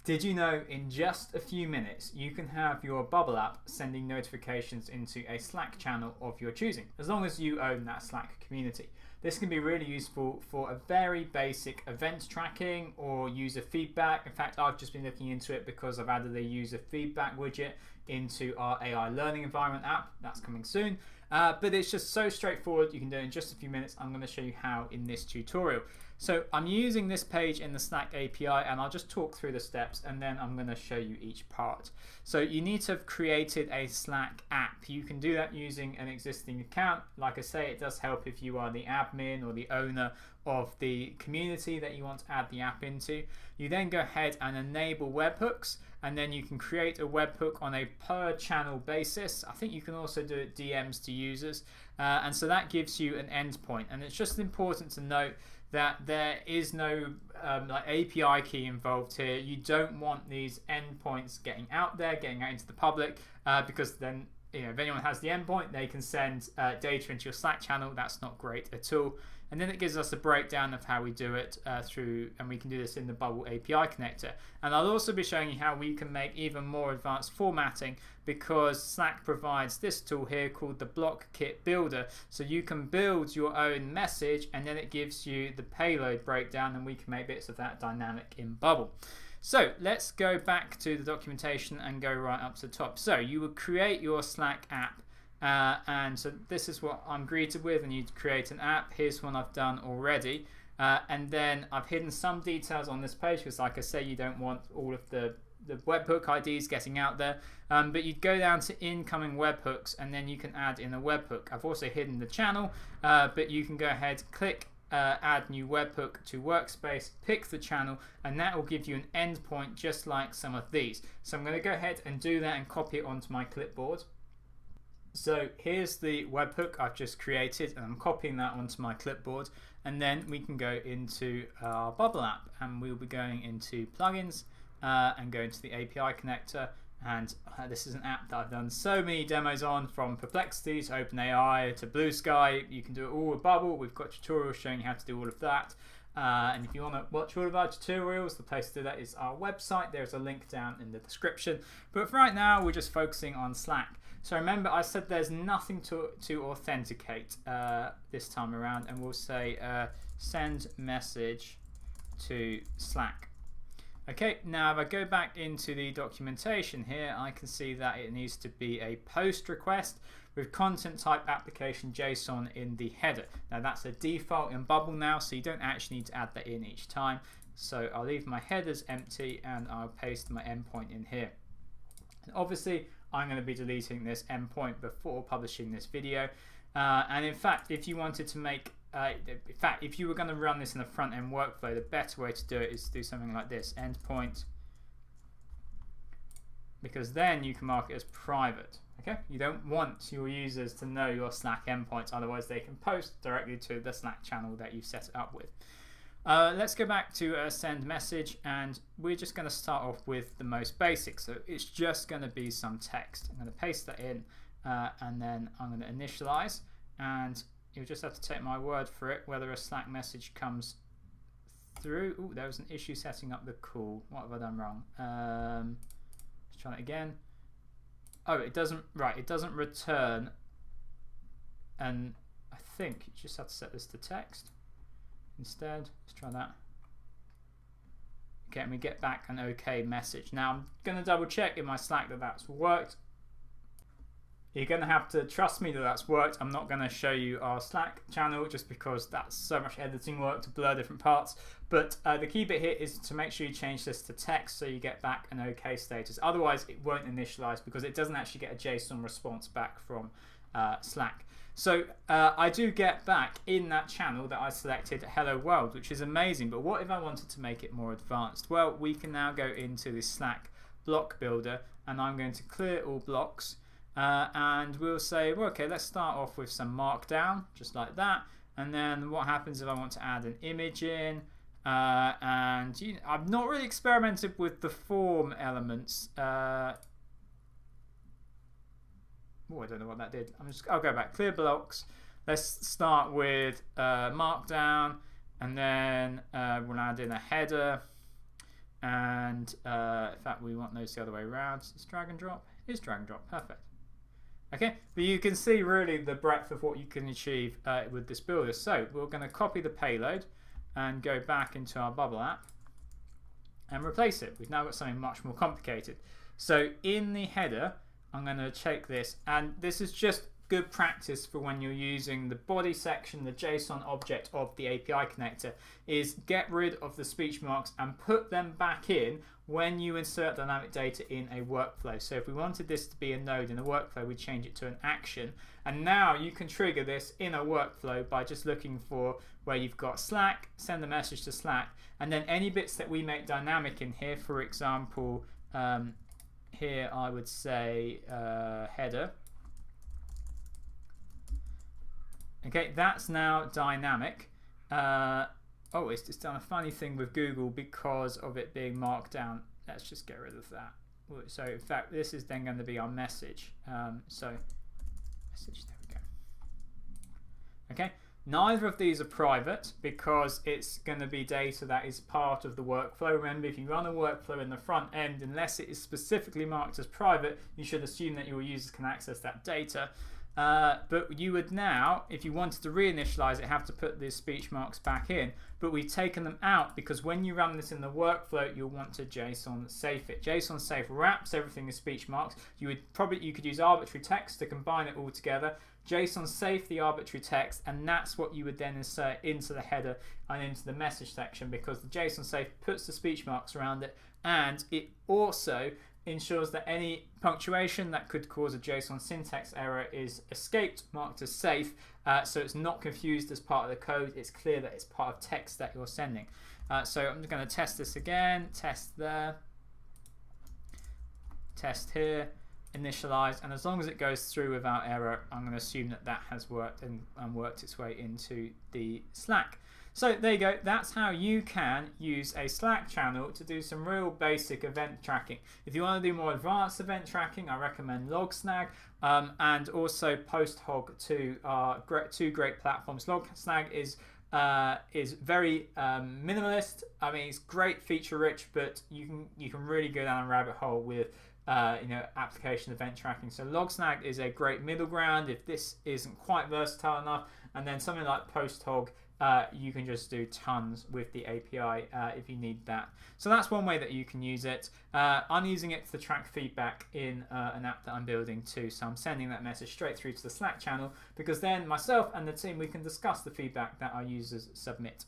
Did you know in just a few minutes you can have your Bubble app sending notifications into a Slack channel of your choosing, as long as you own that Slack community? This can be really useful for a very basic event tracking or user feedback. In fact, I've just been looking into it because I've added a user feedback widget into our AI learning environment app. That's coming soon. But it's just so straightforward. You can do it in just a few minutes. I'm going to show you how in this tutorial. So I'm using this page in the Slack API, and I'll just talk through the steps and then I'm going to show you each part. So you need to have created a Slack app. You can do that using an existing account. Like I say, it does help if you are the admin or the owner of the community that you want to add the app into. You then go ahead and enable webhooks, and then you can create a webhook on a per channel basis. I think you can also do it DMs to users, and so that gives you an endpoint. And it's just important to note that there is no like API key involved here. You don't want these endpoints getting out there, getting out into the public, because then if anyone has the endpoint, they can send data into your Slack channel. That's not great at all. And then it gives us a breakdown of how we do it and we can do this in the Bubble API connector. And I'll also be showing you how we can make even more advanced formatting, because Slack provides this tool here called the Block Kit Builder. So you can build your own message, and then it gives you the payload breakdown, and we can make bits of that dynamic in Bubble. So let's go back to the documentation and go right up to the top. So you would create your Slack app. And so this is what I'm greeted with, and you create an app. Here's one I've done already, and then I've hidden some details on this page because, like I say, you don't want all of the webhook IDs getting out there, but you'd go down to incoming webhooks and then you can add in a webhook. I've also hidden the channel, but you can go ahead, click add new webhook to workspace, pick the channel, and that will give you an endpoint just like some of these. So I'm going to go ahead and do that and copy it onto my clipboard. So here's the webhook I've just created, and I'm copying that onto my clipboard, and then we can go into our Bubble app, and we'll be going into plugins and go into the API connector. And this is an app that I've done so many demos on, from Perplexity to OpenAI to Blue Sky. You can do it all with Bubble. We've got tutorials showing you how to do all of that. And if you want to watch all of our tutorials, the place to do that is our website. There's a link down in the description. But for right now, we're just focusing on Slack. So remember, I said there's nothing to authenticate this time around, and we'll say send message to Slack. Okay, now if I go back into the documentation here, I can see that it needs to be a post request with content type application JSON in the header. Now that's a default in Bubble now, so you don't actually need to add that in each time. So I'll leave my headers empty and I'll paste my endpoint in here. And obviously I'm going to be deleting this endpoint before publishing this video. And in fact, if you wanted to make if you were going to run this in a front-end workflow, the better way to do it is to do something like this, endpoint, because then you can mark it as private. Okay, you don't want your users to know your Slack endpoints, otherwise they can post directly to the Slack channel that you've set it up with. Let's go back to send message, and we're just going to start off with the most basic. So it's just going to be some text. I'm going to paste that in, and then I'm going to initialize, and you'll just have to take my word for it whether a Slack message comes through. Oh, there was an issue setting up the call. What have I done wrong? Let's try it again. Oh, it doesn't. Right, it doesn't return. And I think you just have to set this to text instead. Let's try that. Okay, and we get back an OK message. Now I'm going to double check in my Slack that that's worked. You're going to have to trust me that that's worked. I'm not going to show you our Slack channel just because that's so much editing work to blur different parts. But the key bit here is to make sure you change this to text so you get back an OK status. Otherwise, it won't initialize because it doesn't actually get a JSON response back from Slack. So I do get back in that channel that I selected hello world, which is amazing. But what if I wanted to make it more advanced? Well, we can now go into the Slack block builder, and I'm going to clear all blocks. And we'll say, well, okay, let's start off with some markdown, just like that. And then what happens if I want to add an image in? And I've not really experimented with the form elements. Oh, I don't know what that did. I'll go back, clear blocks. Let's start with markdown, and then we'll add in a header. And in fact, we want those the other way around. It's drag and drop. It's drag and drop. Perfect. Okay, but you can see really the breadth of what you can achieve with this builder. So we're going to copy the payload and go back into our bubble app and replace it. We've now got something much more complicated. So in the header, I'm going to check this, and this is just good practice for when you're using the body section, the JSON object of the API connector, is get rid of the speech marks and put them back in when you insert dynamic data in a workflow. So if we wanted this to be a node in a workflow, we'd change it to an action. And now you can trigger this in a workflow by just looking for where you've got Slack, send the message to Slack, and then any bits that we make dynamic in here, for example, here I would say header. Okay, that's now dynamic. Oh, it's done a funny thing with Google because of it being marked down. Let's just get rid of that. So in fact, this is then going to be our message. So message, there we go. Okay, neither of these are private because it's going to be data that is part of the workflow. Remember, if you run a workflow in the front end, unless it is specifically marked as private, you should assume that your users can access that data. But you would now, if you wanted to reinitialize it, have to put the speech marks back in. But we've taken them out because when you run this in the workflow, you'll want to JSON safe it. JSON safe wraps everything as speech marks. You could use arbitrary text to combine it all together. JSON safe the arbitrary text, and that's what you would then insert into the header and into the message section, because the JSON safe puts the speech marks around it, and it also ensures that any punctuation that could cause a JSON syntax error is escaped, marked as safe, so it's not confused as part of the code. It's clear that it's part of text that you're sending. So I'm just going to test this again, test there, test here, initialize, and as long as it goes through without error, I'm going to assume that that has worked and worked its way into the Slack. So there you go, that's how you can use a Slack channel to do some real basic event tracking. If you want to do more advanced event tracking, I recommend Logsnag and also PostHog, two great platforms. Logsnag is very minimalist. I mean, it's great feature rich, but you can really go down a rabbit hole with application event tracking. So Logsnag is a great middle ground if this isn't quite versatile enough, and then something like PostHog, you can just do tons with the API if you need that. So that's one way that you can use it. I'm using it to track feedback in an app that I'm building too. So I'm sending that message straight through to the Slack channel, because then myself and the team, we can discuss the feedback that our users submit.